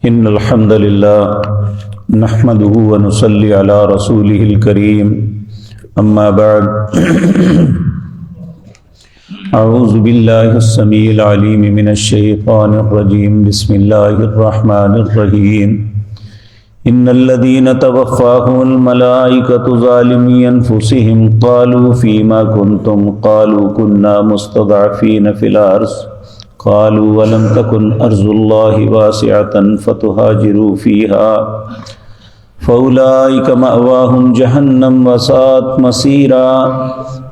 إن الحمد لله نحمده ونصلي على رسوله الكريم أما بعد أعوذ بالله السميع العليم من الشيطان الرجيم بسم الله الرحمن الرحيم إن الذين توفاهم الملائكة ظالمي أنفسهم قالوا فيما كنتم قالوا كنا مستضعفين في الأرض قالوا ولم تكن أرض الله واسعة فتهاجروا فيها فأولئك مأواهم جهنم وساءت مصيرا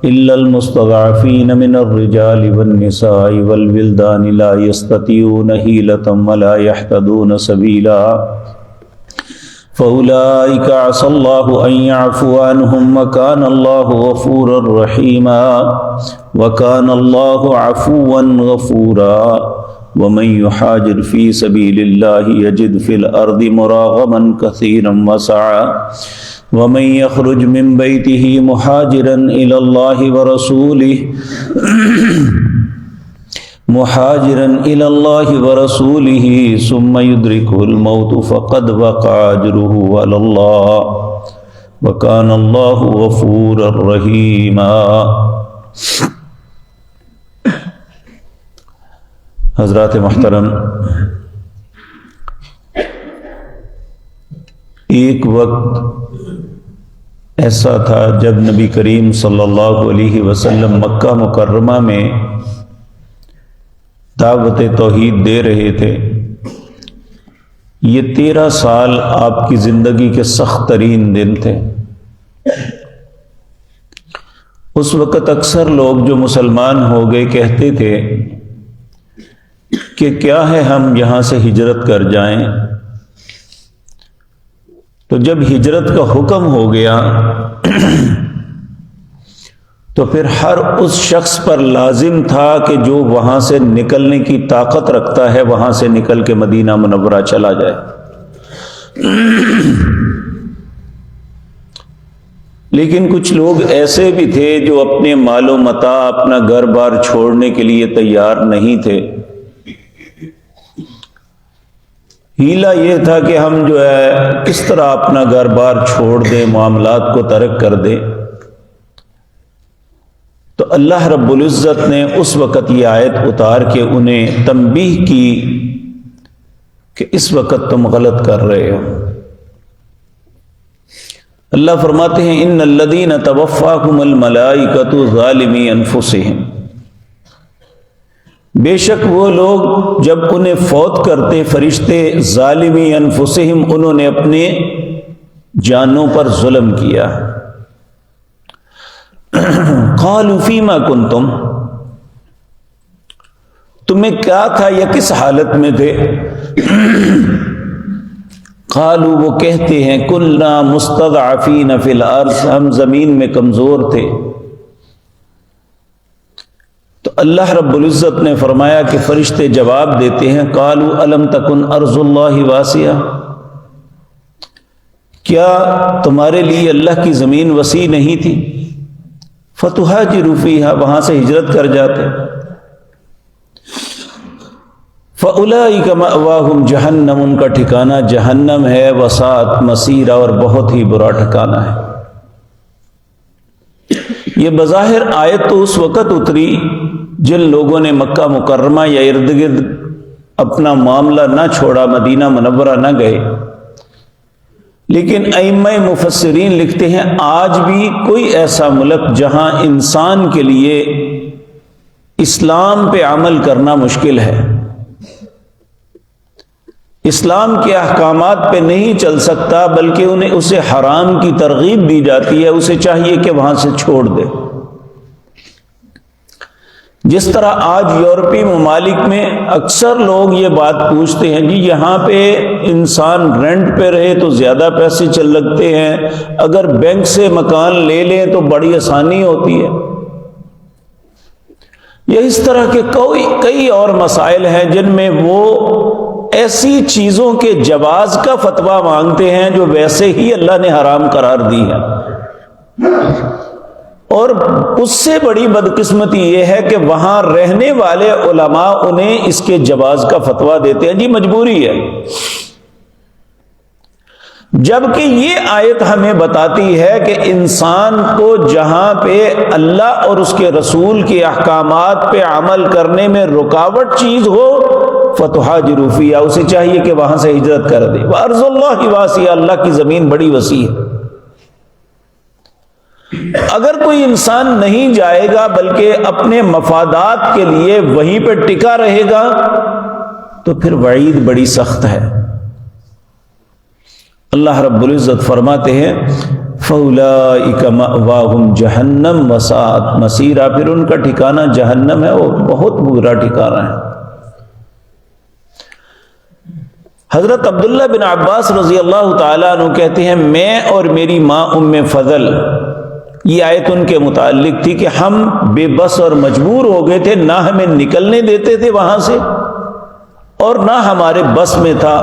إلا المستضعفين من الرجال والنساء والولدان لا يستطيعون حيلة ولا يهتدون سبيلا فأولئك عسى الله أن يعفو عنهم وكان الله غفورا رحيما وكان الله عفوا غفورا ومن يحاجر في سبيل الله يجد في الأرض مراغما كثيرا وسعا ومن يخرج من بيته مهاجرا إلى الله ورسوله ثم يدركه الموت فقد وقع أجره على الله وكان الله غفورا رحيما۔ حضرات محترم، ایک وقت ایسا تھا جب نبی کریم صلی اللہ علیہ وسلم مکہ مکرمہ میں دعوت توحید دے رہے تھے۔ یہ 13 سال آپ کی زندگی کے سخت ترین دن تھے۔ اس وقت اکثر لوگ جو مسلمان ہو گئے کہتے تھے کہ کیا ہے ہم یہاں سے ہجرت کر جائیں۔ تو جب ہجرت کا حکم ہو گیا تو پھر ہر اس شخص پر لازم تھا کہ جو وہاں سے نکلنے کی طاقت رکھتا ہے وہاں سے نکل کے مدینہ منورہ چلا جائے۔ لیکن کچھ لوگ ایسے بھی تھے جو اپنے مال و متاع، اپنا گھر بار چھوڑنے کے لیے تیار نہیں تھے۔ ہیلا یہ تھا کہ ہم جو ہے کس طرح اپنا گھر بار چھوڑ دیں، معاملات کو ترک کر دیں۔ تو اللہ رب العزت نے اس وقت یہ آیت اتار کے انہیں تنبیہ کی کہ اس وقت تم غلط کر رہے ہو۔ اللہ فرماتے ہیں ان الذین توفاہم الملائکۃ ظالمی انفسہم، بے شک وہ لوگ جب انہیں فوت کرتے فرشتے ظالمی انفسہم، انہوں نے اپنے جانوں پر ظلم کیا۔ قالوا فیما کنتم، تمہیں کیا تھا یا کس حالت میں تھے؟ قالوا، وہ کہتے ہیں کنا مستضعفین فی الارض، ہم زمین میں کمزور تھے۔ تو اللہ رب العزت نے فرمایا کہ فرشتے جواب دیتے ہیں قالوا الم تکن ارض اللہ واسعہ، کیا تمہارے لیے اللہ کی زمین وسیع نہیں تھی؟ فتہاجروا فیہا، وہاں سے ہجرت کر جاتے۔ فاولئک مأواہم جہنم، ان کا ٹھکانہ جہنم ہے، وساءت مصیرا، اور بہت ہی برا ٹھکانہ ہے۔ یہ بظاہر آیت تو اس وقت اتری جن لوگوں نے مکہ مکرمہ یا ارد گرد اپنا معاملہ نہ چھوڑا، مدینہ منورہ نہ گئے۔ لیکن ائمہ مفسرین لکھتے ہیں آج بھی کوئی ایسا ملک جہاں انسان کے لیے اسلام پہ عمل کرنا مشکل ہے، اسلام کے احکامات پہ نہیں چل سکتا، بلکہ اسے حرام کی ترغیب دی جاتی ہے، اسے چاہیے کہ وہاں سے چھوڑ دے۔ جس طرح آج یورپی ممالک میں اکثر لوگ یہ بات پوچھتے ہیں جی یہاں پہ انسان رینٹ پہ رہے تو زیادہ پیسے چل لگتے ہیں، اگر بینک سے مکان لے لیں تو بڑی آسانی ہوتی ہے۔ یہ اس طرح کے کئی اور مسائل ہیں جن میں وہ ایسی چیزوں کے جواز کا فتویٰ مانگتے ہیں جو ویسے ہی اللہ نے حرام قرار دی ہے۔ اور اس سے بڑی بدقسمتی یہ ہے کہ وہاں رہنے والے علماء انہیں اس کے جواز کا فتویٰ دیتے ہیں، جی مجبوری ہے، جبکہ یہ آیت ہمیں بتاتی ہے کہ انسان کو جہاں پہ اللہ اور اس کے رسول کے احکامات پہ عمل کرنے میں رکاوٹ چیز ہو فتہاجروا فیہا، اسے چاہیے کہ وہاں سے ہجرت کر دے۔ وارض اللہ واسعہ، اللہ کی زمین بڑی وسیع ہے۔ اگر کوئی انسان نہیں جائے گا بلکہ اپنے مفادات کے لیے وہیں پہ ٹکا رہے گا تو پھر وعید بڑی سخت ہے۔ اللہ رب العزت فرماتے ہیں فَأُولَئِكَ مَأْوَاهُمْ جَهَنَّمْ وَسَاءَتْ مَصِيرًا، پھر ان کا ٹھکانہ جہنم ہے، وہ بہت برا ٹھکانہ ہے۔ حضرت عبداللہ بن عباس رضی اللہ تعالیٰ عنہ کہتے ہیں میں اور میری ماں ام فضل، یہ آیت ان کے متعلق تھی کہ ہم بے بس اور مجبور ہو گئے تھے، نہ ہمیں نکلنے دیتے تھے وہاں سے اور نہ ہمارے بس میں تھا۔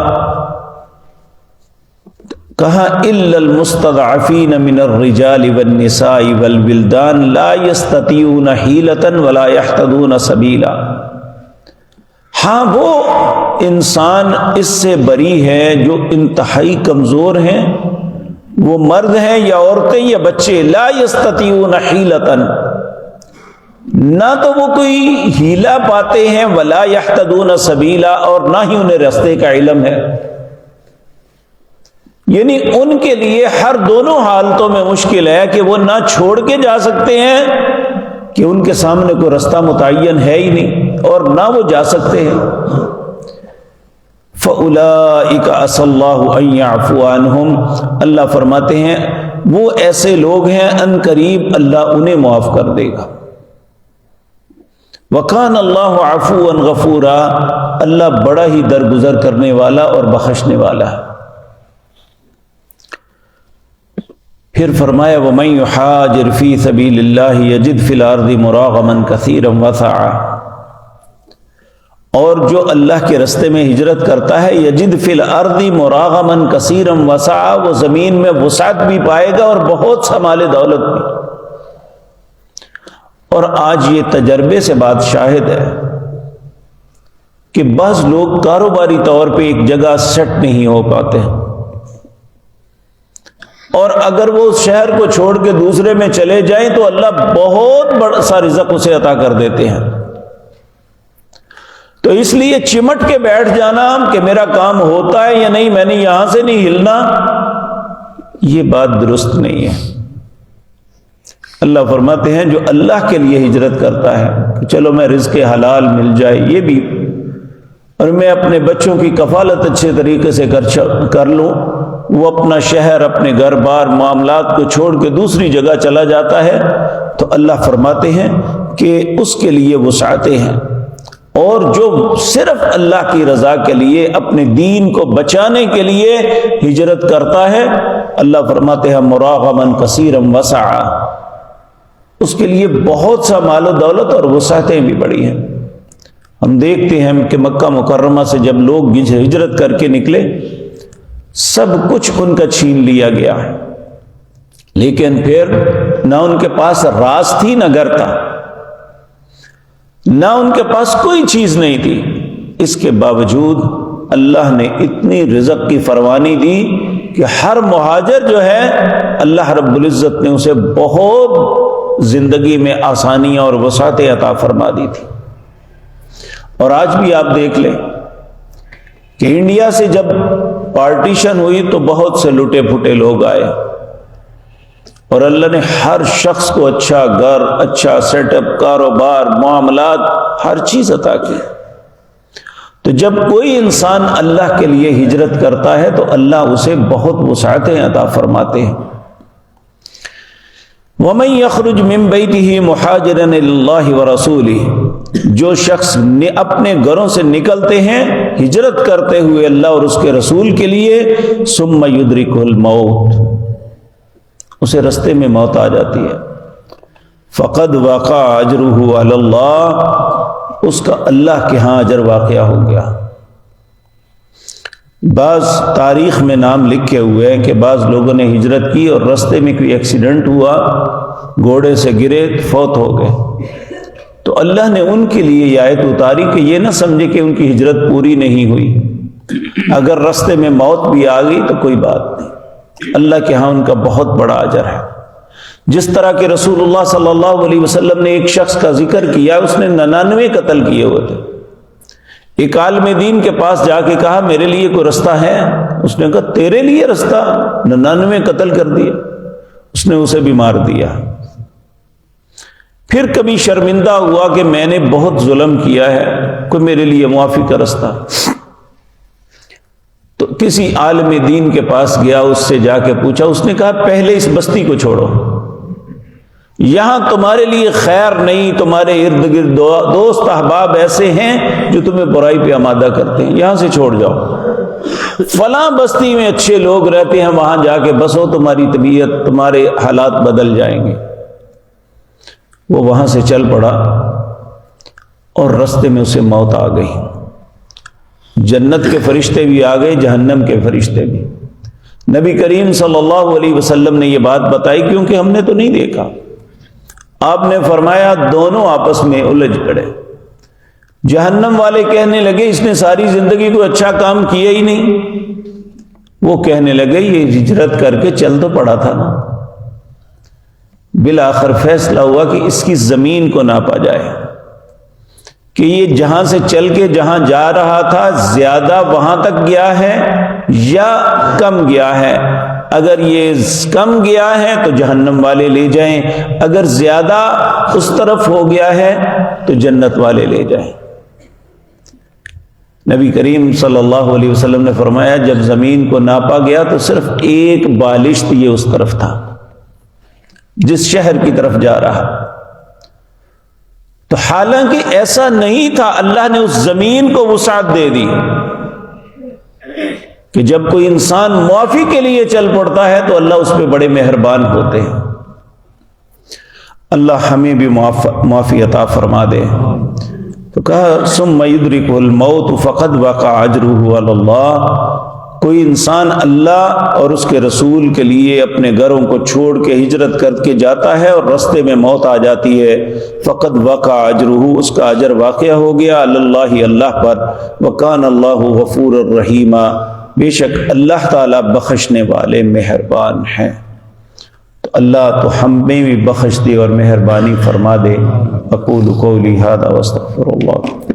کہا الا المستضعفین من الرجال والنساء والولدان لا يستطيعون حیلۃ ولا يهتدون سبیلا۔ ہاں وہ انسان اس سے بری ہے جو انتہائی کمزور ہیں، وہ مرد ہیں یا عورتیں یا بچے، لا یستطیعون حیلۃ، نہ تو وہ کوئی ہیلا پاتے ہیں، ولا یہتدون سبیلا، اور نہ ہی انہیں راستے کا علم ہے۔ یعنی ان کے لیے ہر دونوں حالتوں میں مشکل ہے کہ وہ نہ چھوڑ کے جا سکتے ہیں کہ ان کے سامنے کوئی راستہ متعین ہے ہی نہیں، اور نہ وہ جا سکتے ہیں۔ فَأُولَئِكَ عَسَى اللَّهُ أَن يَعْفُوَ عَنْهُمْ، اللہ فرماتے ہیں وہ ایسے لوگ ہیں ان قریب اللہ انہیں معاف کر دے گا۔ وَكَانَ اللَّهُ عَفُوًّا غَفُورًا، اللہ بڑا ہی درگزر کرنے والا اور بخشنے والا ہے۔ پھر فرمایا وَمَن يُحَاجِرْ فِي سَبِيلِ اللَّهِ يَجِدْ فِي الْأَرْضِ مُرَاغَمًا كَثِيرًا وَسَعًا، اور جو اللہ کے رستے میں ہجرت کرتا ہے یجد فی الارض مراغما کثیرا وسعا، وہ زمین میں وسعت بھی پائے گا اور بہت سا مال دولت بھی۔ اور آج یہ تجربے سے بات شاہد ہے کہ بعض لوگ کاروباری طور پہ ایک جگہ سیٹ نہیں ہو پاتے، اور اگر وہ اس شہر کو چھوڑ کے دوسرے میں چلے جائیں تو اللہ بہت بڑا سا رزق اسے عطا کر دیتے ہیں۔ تو اس لیے چمٹ کے بیٹھ جانا کہ میرا کام ہوتا ہے یا نہیں، میں نے یہاں سے نہیں ہلنا، یہ بات درست نہیں ہے۔ اللہ فرماتے ہیں جو اللہ کے لیے ہجرت کرتا ہے کہ چلو میں رزق حلال مل جائے یہ بھی، اور میں اپنے بچوں کی کفالت اچھے طریقے سے کر لوں، وہ اپنا شہر، اپنے گھر بار، معاملات کو چھوڑ کے دوسری جگہ چلا جاتا ہے، تو اللہ فرماتے ہیں کہ اس کے لیے وسعتیں ہیں۔ اور جو صرف اللہ کی رضا کے لیے، اپنے دین کو بچانے کے لیے ہجرت کرتا ہے، اللہ فرماتے ہیں مراغما کثیرا وسعا، اس کے لیے بہت سا مال و دولت اور وسعتیں بھی بڑی ہیں۔ ہم دیکھتے ہیں کہ مکہ مکرمہ سے جب لوگ ہجرت کر کے نکلے سب کچھ ان کا چھین لیا گیا، لیکن پھر نہ ان کے پاس راس تھی نہ گھر تھا، نہ ان کے پاس کوئی چیز نہیں تھی، اس کے باوجود اللہ نے اتنی رزق کی فراوانی دی کہ ہر مہاجر جو ہے اللہ رب العزت نے اسے بہت زندگی میں آسانیاں اور وسعتیں عطا فرما دی تھی۔ اور آج بھی آپ دیکھ لیں کہ انڈیا سے جب پارٹیشن ہوئی تو بہت سے لٹے پھٹے لوگ آئے، اور اللہ نے ہر شخص کو اچھا گھر، اچھا سیٹ اپ، کاروبار، معاملات، ہر چیز عطا کی۔ تو جب کوئی انسان اللہ کے لیے ہجرت کرتا ہے تو اللہ اسے بہت وسعتیں عطا فرماتے ہیں۔ وَمَن يَخْرُجْ مِن بَيْتِهِ مُحَاجِرًا إِلَى اللَّهِ وَرَسُولِهِ، جو شخص اپنے گھروں سے نکلتے ہیں ہجرت کرتے ہوئے اللہ اور اس کے رسول کے لیے، ثُمَّ يُدْرِكُهُ الْمَوْتُ، اسے رستے میں موت آ جاتی ہے، فَقَدْ وَقَعَ أَجْرُهُ عَلَى اللَّهِ، اس کا اللہ کے ہاں اجر واقعہ ہو گیا۔ بعض تاریخ میں نام لکھے ہوئے ہیں کہ بعض لوگوں نے ہجرت کی اور رستے میں کوئی ایکسیڈنٹ ہوا، گھوڑے سے گرے، فوت ہو گئے، تو اللہ نے ان کے لیے یہ آیت اتاری کہ یہ نہ سمجھے کہ ان کی ہجرت پوری نہیں ہوئی، اگر رستے میں موت بھی آ گئی تو کوئی بات نہیں، اللہ کے ہاں ان کا بہت بڑا اجر ہے۔ جس طرح کہ رسول اللہ صلی اللہ علیہ وسلم نے ایک شخص کا ذکر کیا، اس نے 99 قتل کیے ہوئے تھے۔ ایک عالم دین کے پاس جا کے کہا میرے لیے کوئی رستہ ہے؟ اس نے کہا تیرے لیے رستہ؟ 99 قتل کر دیے۔ اس نے اسے بھی مار دیا۔ پھر کبھی شرمندہ ہوا کہ میں نے بہت ظلم کیا ہے، کوئی میرے لیے معافی کا رستہ؟ تو کسی عالم دین کے پاس گیا، اس سے جا کے پوچھا۔ اس نے کہا پہلے اس بستی کو چھوڑو، یہاں تمہارے لیے خیر نہیں، تمہارے ارد گرد دوست احباب ایسے ہیں جو تمہیں برائی پہ آمادہ کرتے ہیں، یہاں سے چھوڑ جاؤ۔ فلاں بستی میں اچھے لوگ رہتے ہیں، وہاں جا کے بسو، تمہاری طبیعت، تمہارے حالات بدل جائیں گے۔ وہ وہاں سے چل پڑا اور رستے میں اسے موت آ گئی۔ جنت کے فرشتے بھی آ گئے، جہنم کے فرشتے بھی۔ نبی کریم صلی اللہ علیہ وسلم نے یہ بات بتائی کیونکہ ہم نے تو نہیں دیکھا۔ آپ نے فرمایا دونوں آپس میں الجھ پڑے۔ جہنم والے کہنے لگے اس نے ساری زندگی کوئی اچھا کام کیا ہی نہیں۔ وہ کہنے لگے یہ ہجرت کر کے چل تو پڑا تھا نا۔ بالآخر فیصلہ ہوا کہ اس کی زمین کو ناپا جائے کہ یہ جہاں سے چل کے جہاں جا رہا تھا زیادہ وہاں تک گیا ہے یا کم گیا ہے۔ اگر یہ کم گیا ہے تو جہنم والے لے جائیں، اگر زیادہ اس طرف ہو گیا ہے تو جنت والے لے جائیں۔ نبی کریم صلی اللہ علیہ وسلم نے فرمایا جب زمین کو ناپا گیا تو صرف ایک بالشت یہ اس طرف تھا، جس شہر کی طرف جا رہا۔ تو حالانکہ ایسا نہیں تھا، اللہ نے اس زمین کو وسعت دے دی کہ جب کوئی انسان معافی کے لیے چل پڑتا ہے تو اللہ اس پہ بڑے مہربان ہوتے ہیں۔ اللہ ہمیں بھی معافی عطا فرما دے۔ تو کہا ثم یدرکہ الموت فقد وقع اجرہ علی اللہ۔ کوئی انسان اللہ اور اس کے رسول کے لیے اپنے گھروں کو چھوڑ کے ہجرت کر کے جاتا ہے اور رستے میں موت آ جاتی ہے، فقد وقع اجرہ، اس کا اجر واقع ہو گیا، اللہ اللہ پر، وکان اللہ غفور الرحیم، بے شک اللہ تعالیٰ بخشنے والے مہربان ہیں۔ تو اللہ تو ہمیں بھی بخش دے اور مہربانی فرما دے۔ اقول قولی ھذا واستغفر اللہ۔